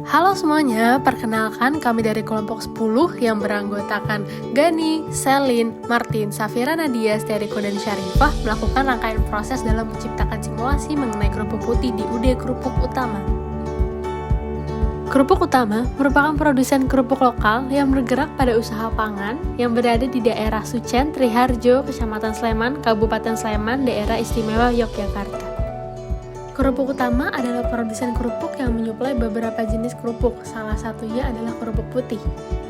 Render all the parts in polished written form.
Halo semuanya, perkenalkan kami dari kelompok 10 yang beranggotakan Gani, Selin, Martin, Safira Nadia, Steriko, dan Syarifah melakukan rangkaian proses dalam menciptakan simulasi mengenai kerupuk putih di UD Krupuk Utama. Krupuk Utama merupakan produsen kerupuk lokal yang bergerak pada usaha pangan yang berada di daerah Sucen, Triharjo, Kecamatan Sleman, Kabupaten Sleman, Daerah Istimewa Yogyakarta. Kerupuk Utama adalah produsen kerupuk yang menyuplai beberapa jenis kerupuk, salah satunya adalah kerupuk putih.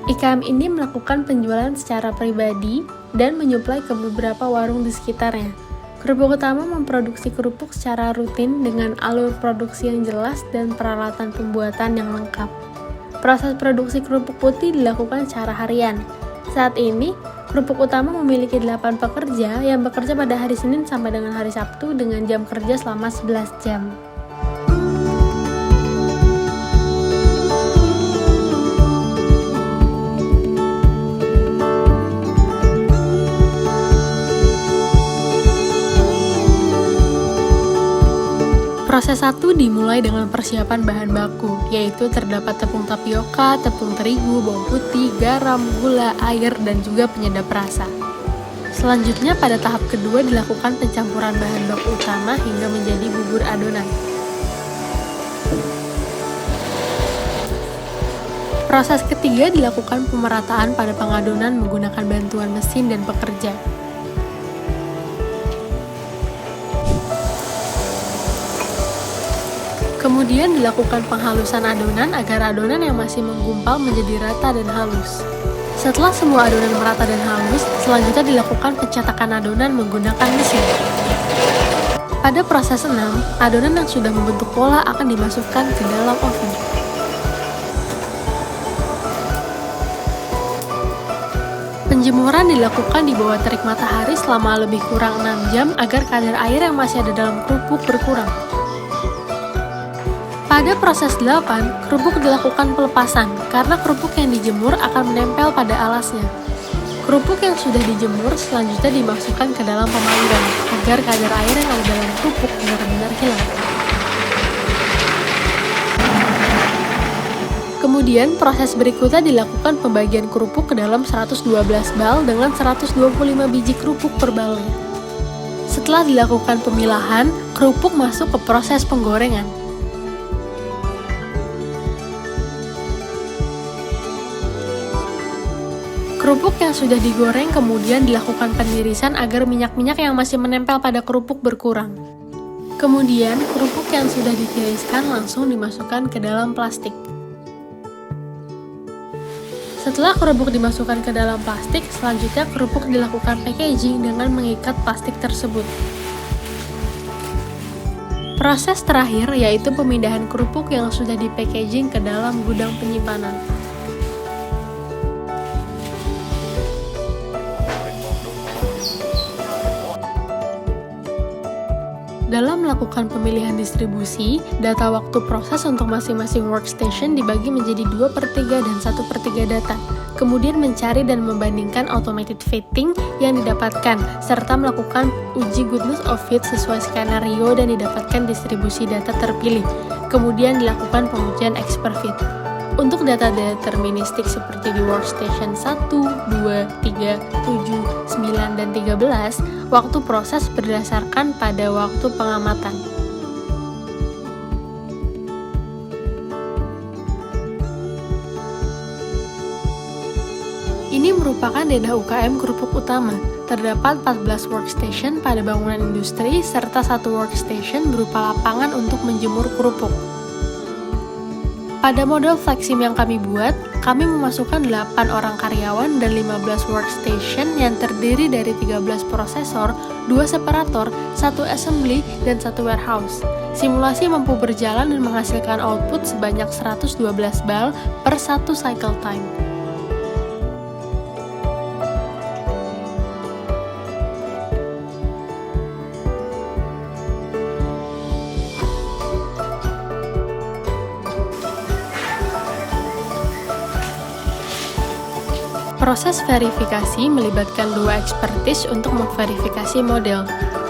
IKM ini melakukan penjualan secara pribadi dan menyuplai ke beberapa warung di sekitarnya. Kerupuk Utama memproduksi kerupuk secara rutin dengan alur produksi yang jelas dan peralatan pembuatan yang lengkap. Proses produksi kerupuk putih dilakukan secara harian. Saat ini, Kerupuk Utama memiliki 8 pekerja yang bekerja pada hari Senin sampai dengan hari Sabtu dengan jam kerja selama 11 jam. Proses 1 dimulai dengan persiapan bahan baku, yaitu terdapat tepung tapioka, tepung terigu, bawang putih, garam, gula, air, dan juga penyedap rasa. Selanjutnya pada tahap kedua dilakukan pencampuran bahan baku utama hingga menjadi bubur adonan. Proses ketiga dilakukan pemerataan pada pengadonan menggunakan bantuan mesin dan pekerja. Kemudian dilakukan penghalusan adonan agar adonan yang masih menggumpal menjadi rata dan halus. Setelah semua adonan merata dan halus, selanjutnya dilakukan pencetakan adonan menggunakan mesin. Pada proses 6, adonan yang sudah membentuk pola akan dimasukkan ke dalam oven. Penjemuran dilakukan di bawah terik matahari selama lebih kurang 6 jam agar kadar air yang masih ada dalam kerupuk berkurang. Pada proses 8, kerupuk dilakukan pelepasan karena kerupuk yang dijemur akan menempel pada alasnya. Kerupuk yang sudah dijemur selanjutnya dimasukkan ke dalam pemanggang agar kadar air yang ada dalam kerupuk benar-benar hilang. Kemudian proses berikutnya dilakukan pembagian kerupuk ke dalam 112 bal dengan 125 biji kerupuk per balnya. Setelah dilakukan pemilahan, kerupuk masuk ke proses penggorengan. Kerupuk yang sudah digoreng kemudian dilakukan penirisan agar minyak-minyak yang masih menempel pada kerupuk berkurang. Kemudian, kerupuk yang sudah ditiriskan langsung dimasukkan ke dalam plastik. Setelah kerupuk dimasukkan ke dalam plastik, selanjutnya kerupuk dilakukan packaging dengan mengikat plastik tersebut. Proses terakhir yaitu pemindahan kerupuk yang sudah di-packaging ke dalam gudang penyimpanan. Dalam melakukan pemilihan distribusi, data waktu proses untuk masing-masing workstation dibagi menjadi 2/3 dan 1/3 data. Kemudian mencari dan membandingkan automated fitting yang didapatkan, serta melakukan uji goodness of fit sesuai skenario dan didapatkan distribusi data terpilih. Kemudian dilakukan pengujian expert fit. Untuk data deterministik seperti di workstation 1, 2, 3, 7, 9, dan 13, waktu proses berdasarkan pada waktu pengamatan. Ini merupakan denah UKM Kerupuk Utama. Terdapat 14 workstation pada bangunan industri serta 1 workstation berupa lapangan untuk menjemur kerupuk. Pada model Flexim yang kami buat, kami memasukkan 8 orang karyawan dan 15 workstation yang terdiri dari 13 prosesor, 2 separator, 1 assembly, dan 1 warehouse. Simulasi mampu berjalan dan menghasilkan output sebanyak 112 bal per 1 cycle time. Proses verifikasi melibatkan 2 ekspertis untuk memverifikasi model.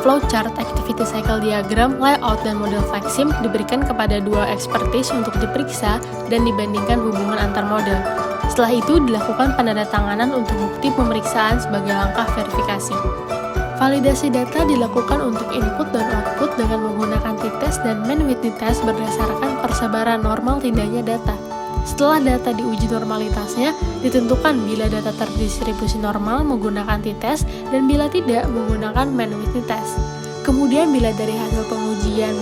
flowchart, activity cycle diagram, layout, dan model FlexSim diberikan kepada dua expertise untuk diperiksa dan dibandingkan hubungan antar model. Setelah itu dilakukan penandatanganan untuk bukti pemeriksaan sebagai langkah verifikasi. Validasi data dilakukan untuk input dan output dengan menggunakan t-test dan man-Whitney test berdasarkan persebaran normal tidaknya data. Setelah data diuji normalitasnya, ditentukan bila data terdistribusi normal menggunakan t-test dan bila tidak menggunakan man-Whitney test. Kemudian bila dari hasil pengujian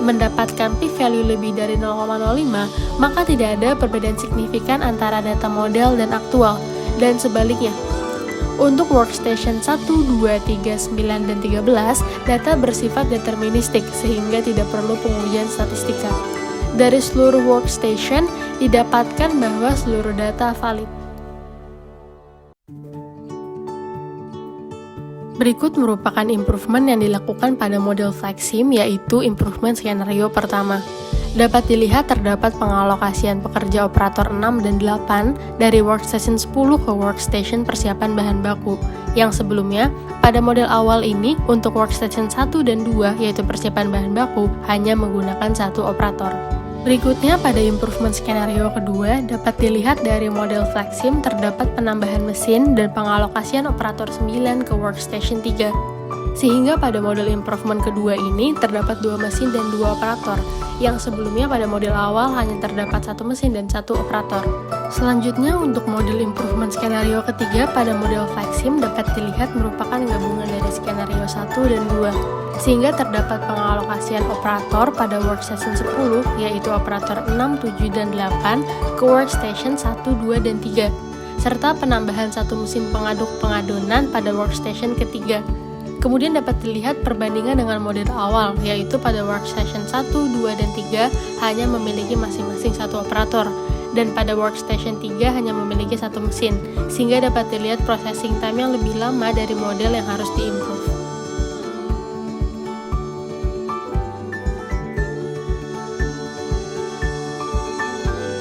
mendapatkan p-value lebih dari 0,05, maka tidak ada perbedaan signifikan antara data model dan aktual, dan sebaliknya. Untuk workstation 1, 2, 3, 9, dan 13, data bersifat deterministik sehingga tidak perlu pengujian statistika. Dari seluruh workstation, didapatkan bahwa seluruh data valid. Berikut merupakan improvement yang dilakukan pada model FlexSim, yaitu improvement skenario pertama. Dapat dilihat terdapat pengalokasian pekerja operator 6 dan 8 dari workstation 10 ke workstation persiapan bahan baku, yang sebelumnya pada model awal ini untuk workstation 1 dan 2 yaitu persiapan bahan baku hanya menggunakan satu operator. Berikutnya pada improvement skenario kedua dapat dilihat dari model FlexSim terdapat penambahan mesin dan pengalokasian operator 9 ke workstation 3. Sehingga pada model improvement kedua ini terdapat 2 mesin dan 2 operator, yang sebelumnya pada model awal hanya terdapat 1 mesin dan 1 operator. Selanjutnya untuk model improvement skenario ketiga pada model FlexSim dapat dilihat merupakan gabungan dari skenario 1 dan 2, sehingga terdapat pengalokasian operator pada workstation 10 yaitu operator 6, 7, dan 8 ke workstation 1, 2, dan 3, serta penambahan 1 mesin pengaduk pengadonan pada workstation ketiga. Kemudian dapat dilihat perbandingan dengan model awal, yaitu pada workstation 1, 2, dan 3 hanya memiliki masing-masing satu operator, dan pada workstation 3 hanya memiliki 1 mesin, sehingga dapat dilihat processing time yang lebih lama dari model yang harus diimprove.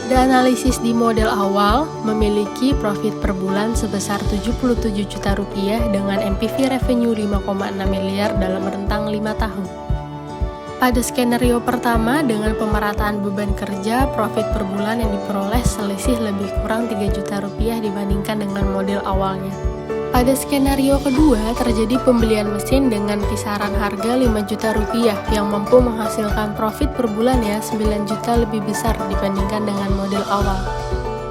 Dan analisis di model awal memiliki profit per bulan sebesar 77 juta rupiah dengan NPV revenue 5,6 miliar dalam rentang 5 tahun. Pada skenario pertama dengan pemerataan beban kerja, profit per bulan yang diperoleh selisih lebih kurang 3 juta rupiah dibandingkan dengan model awalnya. Pada skenario kedua terjadi pembelian mesin dengan kisaran harga 5 juta rupiah yang mampu menghasilkan profit per bulannya 9 juta lebih besar dibandingkan dengan model awal.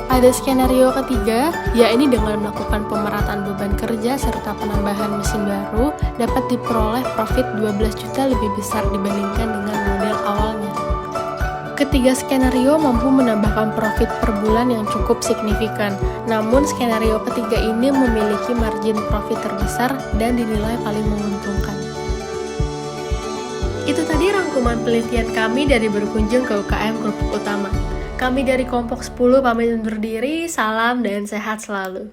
Pada skenario ketiga, yakni dengan melakukan pemerataan beban kerja serta penambahan mesin baru, dapat diperoleh profit 12 juta lebih besar dibandingkan dengan model awalnya. Ketiga skenario mampu menambahkan profit per bulan yang cukup signifikan, namun skenario ketiga ini memiliki margin profit terbesar dan dinilai paling menguntungkan. Itu tadi rangkuman penelitian kami dari berkunjung ke UKM Krupuk Utama. Kami dari kelompok 10 pamit undur diri, salam dan sehat selalu.